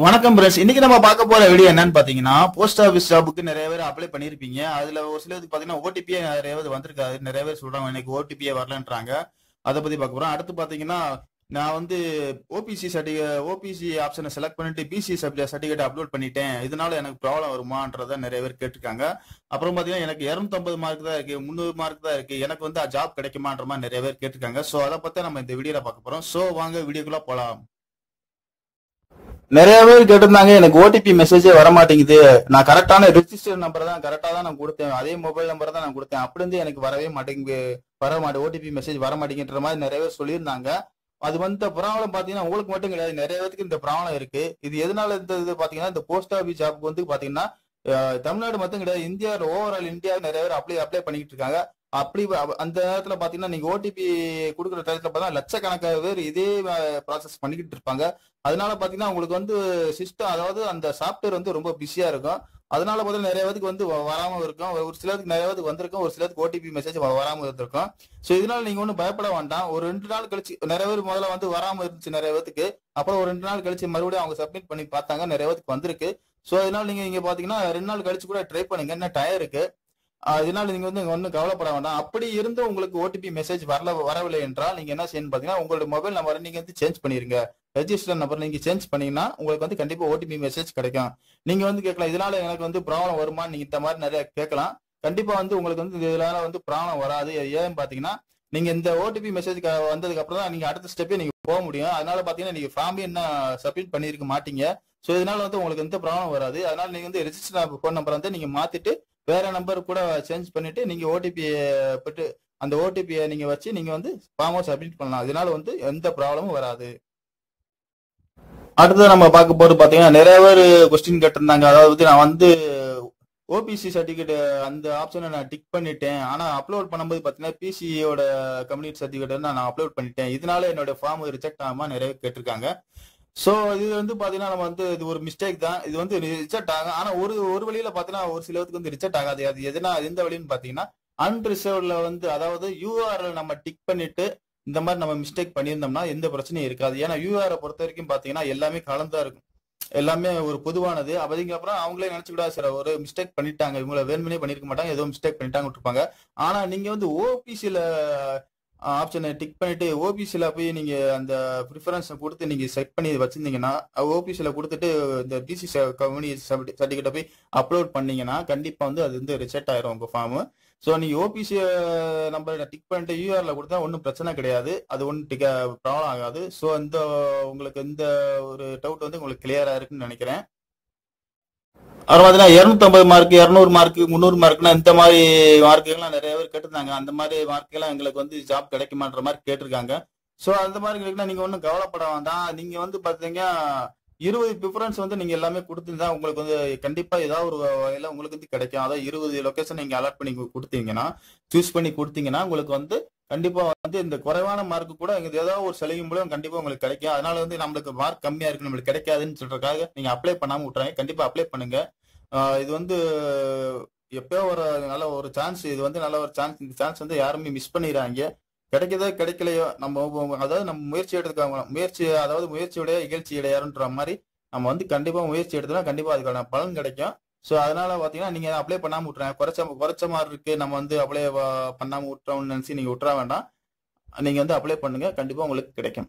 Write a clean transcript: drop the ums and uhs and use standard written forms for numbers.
வணக்கம் பிரஸ். இன்னைக்கு நம்ம பார்க்க போற வீடியோ என்னன்னு பாத்தீங்கன்னா, போஸ்ட் ஆபீஸ் ஜாபுக்கு நிறைய பேர் அப்ளை பண்ணிருப்பீங்க. அதுல ஒரு சிலருக்கு பாத்தீங்கன்னா ஓடிபியே நிறைய பேர் வந்திருக்காது. நிறைய பேர் சொல்றாங்க எனக்கு ஓடிபியே வரலன்றாங்க. அதை பத்தி பார்க்க போறோம். அடுத்து பாத்தீங்கன்னா, நான் வந்து ஓபிசி ஆப்ஷனை செலக்ட் பண்ணிட்டு பிசி சர்டிபிகேட் அப்லோட் பண்ணிட்டேன். இதனால எனக்கு ப்ராப்ளம் வருமான்றத நிறைய பேர் கேட்டிருக்காங்க. அப்புறம் பாத்தீங்கன்னா எனக்கு 250 மார்க் தான் இருக்கு, 300 மார்க் தான் இருக்கு, எனக்கு வந்து ஜாப் கிடைக்குமான்ற மாதிரி நிறைய பேர் கேட்டிருக்காங்க. சோ அதை பத்தி நம்ம இந்த வீடியோல பார்க்க போறோம். சோ வாங்க வீடியோக்குள்ள போலாம். நிறைய பேர் கேட்டிருந்தாங்க எனக்கு ஓடிபி மெசேஜே வர மாட்டேங்குது, நான் கரெக்டான ரிஜிஸ்டர் நம்பர் தான் கரெக்டா தான் நான் கொடுத்தேன், அதே மொபைல் நம்பர் தான் நான் கொடுத்தேன், அப்படி இருந்து எனக்கு வரவே மாட்டேங்குது, ஓடிபி மெசேஜ் வர மாட்டேங்குன்ற மாதிரி நிறைய பேர் சொல்லியிருந்தாங்க. அது வந்து ப்ராப்ளம் பாத்தீங்கன்னா உங்களுக்கு மட்டும் கிடையாது, நிறைய பேருக்கு இந்த ப்ராப்ளம் இருக்கு. இது எதனால இந்த பாத்தீங்கன்னா இந்த போஸ்ட் ஆபீஸ் ஜாப்க்கு வந்து பாத்தீங்கன்னா தமிழ்நாடு மட்டும் கிடையாது, இந்தியா ஓவரால் இந்தியா நிறைய பேர் அப்ளை பண்ணிட்டு இருக்காங்க. அப்படி அந்த நேரத்துல பாத்தீங்கன்னா நீங்க ஓடிபி கொடுக்குற டயத்துல பார்த்தா லட்சக்கணக்கான பேர் இதே ப்ராசஸ் பண்ணிக்கிட்டு இருப்பாங்க. அதனால பாத்தீங்கன்னா உங்களுக்கு வந்து சிஸ்டம், அதாவது அந்த சாஃப்ட்வேர் வந்து ரொம்ப பிஸியா இருக்கும். அதனால பார்த்தீங்கன்னா நிறைய பேருக்கு வந்து வராம இருக்கும், ஒரு சிலருக்கு நிறைய பேருக்கு வந்திருக்கும், ஒரு சிலருக்கு ஓடிபி மெசேஜ் வராம இருந்திருக்கும். ஸோ இதனால நீங்க ஒன்றும் பயப்பட வேண்டாம். ஒரு 2 நாள் கழிச்சு நிறைய பேர் முதல்ல வந்து வராம இருந்துச்சு நிறைய பேருக்கு, அப்புறம் ஒரு 2 நாள் கழிச்சு மறுபடியும் அவங்க சப்மிட் பண்ணி பார்த்தாங்க, நிறைய பேருக்கு வந்திருக்கு. ஸோ அதனால நீங்க இங்க பாத்தீங்கன்னா 2 நாள் கழிச்சு கூட ட்ரை பண்ணுங்க, என்ன டயர் இருக்கு. இதனால நீங்க வந்து ஒன்றும் கவலைப்பட வேண்டாம். அப்படி இருந்து உங்களுக்கு ஓடிபி மெசேஜ் வரவில்லை என்றால் நீங்க என்ன செய்யணும் பாத்தீங்கன்னா, உங்களோட மொபைல் நம்பரை நீங்க வந்து சேஞ்ச் பண்ணிருங்க. ரெஜிஸ்டர் நம்பர் நீங்க சேஞ்ச் பண்ணீங்கன்னா உங்களுக்கு வந்து கண்டிப்பா ஓடிபி மெசேஜ் கிடைக்கும். நீங்க வந்து கேட்கலாம் இதனால எனக்கு வந்து ப்ராப்ளம் வருமான்னு, நீங்க இந்த மாதிரி நிறைய கேட்கலாம். கண்டிப்பா வந்து உங்களுக்கு வந்து இதனால வந்து ப்ராப்ளம் வராது. ஏன்னு பாத்தீங்கன்னா நீங்க இந்த ஓடிபி மெசேஜ் வந்ததுக்கு அப்புறம் தான் நீங்க அடுத்த ஸ்டெப்பே நீங்க போக முடியும். அதனால பாத்தீங்கன்னா நீங்க ஃபார்மே என்ன சப்மிட் பண்ணிருக்க மாட்டீங்க. ஸோ இதனால வந்து உங்களுக்கு எந்த ப்ராப்ளம் வராது. அதனால நீங்க வந்து ரெஜிஸ்டர் ஃபோன் நம்பர் வந்து நீங்க மாத்திட்டு வேற நம்பர் கூட சேஞ்ச் பண்ணிட்டு நீங்க ஓடிபி பெற்று அந்த ஓடிபியை நீங்க வச்சு நீங்க வந்து ஃபார்மை சப்மிட் பண்ணலாம். இதனால வந்து எந்த ப்ராப்ளமும் வராது. அடுத்தது நம்ம பார்க்க போறது பாத்தீங்கன்னா நிறைய பேர் கொஸ்டின் கேட்டிருந்தாங்க. அதாவது நான் வந்து ஓபிசி சர்டிபிகேட் அந்த ஆப்ஷனை நான் டிக் பண்ணிட்டேன், ஆனா அப்லோட் பண்ணும்போது பாத்தீங்கன்னா பிசியோட கம்யூனிட்டி சர்டிபிகேட் நான் அப்லோட் பண்ணிட்டேன், இதனால என்னோட ஃபார்ம் ரிஜெக்ட் ஆகாம நிறைய பேர் கேட்டிருக்காங்க. சோ இது வந்து பாத்தீங்கன்னா நம்ம வந்து இது ஒரு மிஸ்டேக் தான், இது வந்து ரிஜெக்ட் ஆகும். ஆனா ஒரு ஒரு வழியில பாத்தீங்கன்னா ஒரு சிலருக்கு வந்து ரிஜெக்ட் ஆகாது. அது எந்த வழின்னு பாத்தீங்கன்னா அன்ரிசர்வ்ல வந்து, அதாவது யூஆர்எல் நம்ம டிக் பண்ணிட்டு இந்த மாதிரி நம்ம மிஸ்டேக் பண்ணியிருந்தோம்னா எந்த பிரச்சனையும் இருக்காது. ஏன்னா யூஆர்எல் பொறுத்த வரைக்கும் பாத்தீங்கன்னா எல்லாமே கலந்தா இருக்கும், எல்லாமே ஒரு பொதுவானது. அதுக்கப்புறம் அவங்களே நினைச்சுக்கூடாது சார் ஒரு மிஸ்டேக் பண்ணிட்டாங்க, இவங்களை வேணுமனே பண்ணிருக்க மாட்டாங்க, ஏதோ மிஸ்டேக் பண்ணிட்டாங்க விட்டுருப்பாங்க. ஆனா நீங்க வந்து ஓபிசில ஆப்ஷனை டிக் பண்ணிட்டு ஓபிசில போய் நீங்க அந்த ப்ரிஃபரன்ஸ் கொடுத்து நீங்க செட் பண்ணி வச்சிருந்தீங்கன்னா, ஓபிசில கொடுத்துட்டு இந்த பிசி கம்யூனிட்டி சர்டிபிகேட்டை போய் அப்லோட் பண்ணீங்கன்னா கண்டிப்பா வந்து அது வந்து ரிஜெக்ட் ஆயிரும் உங்க ஃபார்ம். ஸோ நீங்க ஓபிசி நம்பர் டிக் பண்ணிட்டு யூஆர்ல கொடுத்தா ஒன்றும் பிரச்சனை கிடையாது, அது ஒன்றும் ப்ராப்ளம் ஆகாது. ஸோ இந்த உங்களுக்கு இந்த ஒரு டவுட் வந்து உங்களுக்கு கிளியரா இருக்குன்னு நினைக்கிறேன். அப்புறம் பாத்தீங்கன்னா 250 மார்க், 200 மார்க், 300 மார்க்னா இந்த மாதிரி மார்க்குகள்லாம் நிறைய பேர் கேட்டிருந்தாங்க. அந்த மாதிரி மார்க்கெல்லாம் எங்களுக்கு வந்து ஜாப் கிடைக்குமான்ற மாதிரி கேட்டிருக்காங்க. ஸோ அந்த மாதிரி இருக்குன்னா நீங்க ஒன்றும் கவலைப்பட வேண்டாம். நீங்க வந்து பாத்தீங்கன்னா 20 ப்ரிஃபரன்ஸ் வந்து நீங்க எல்லாமே கொடுத்துருந்தா உங்களுக்கு வந்து கண்டிப்பா ஏதாவது ஒரு வகையில உங்களுக்கு வந்து கிடைக்கும். அதாவது 20 லொகேஷன் நீங்க அலாட் பண்ணி கொடுத்தீங்கன்னா, சூஸ் பண்ணி கொடுத்தீங்கன்னா உங்களுக்கு வந்து கண்டிப்பா வந்து இந்த குறைவான மார்க் கூட ஏதாவது ஒரு சலுகை மூலம் கண்டிப்பா உங்களுக்கு கிடைக்கும். அதனால வந்து நம்மளுக்கு மார்க் கம்மியா இருக்கு நம்மளுக்கு கிடைக்காதுன்னு சொல்றதுக்காக நீங்க அப்ளை பண்ணாம விட்டுறாங்க, கண்டிப்பா அப்ளை பண்ணுங்க. இது வந்து எப்பயோ ஒரு நல்ல ஒரு சான்ஸ், இது வந்து நல்ல ஒரு சான்ஸ். இந்த சான்ஸ் வந்து யாருமே மிஸ் பண்ணிடுறாங்க. கிடைக்கதோ கிடைக்கலையோ நம்ம அதாவது நம்ம முயற்சி எடுத்துக்காங்க, அதாவது முயற்சியுடைய இகழ்ச்சி இடையாருன்ற மாதிரி நம்ம வந்து கண்டிப்பா முயற்சி எடுத்தோம்னா கண்டிப்பா அதுக்கான பலன் கிடைக்கும். ஸோ அதனால பாத்தீங்கன்னா நீங்க அப்ளை பண்ணாம விட்டுறாங்க, குறைச்ச மாதிரி இருக்கு நம்ம வந்து அப்ளை பண்ணாம விட்டுறோம்னு நினைச்சு நீங்க விட்டுற வேண்டாம். நீங்க வந்து அப்ளை பண்ணுங்க, கண்டிப்பா உங்களுக்கு கிடைக்கும்.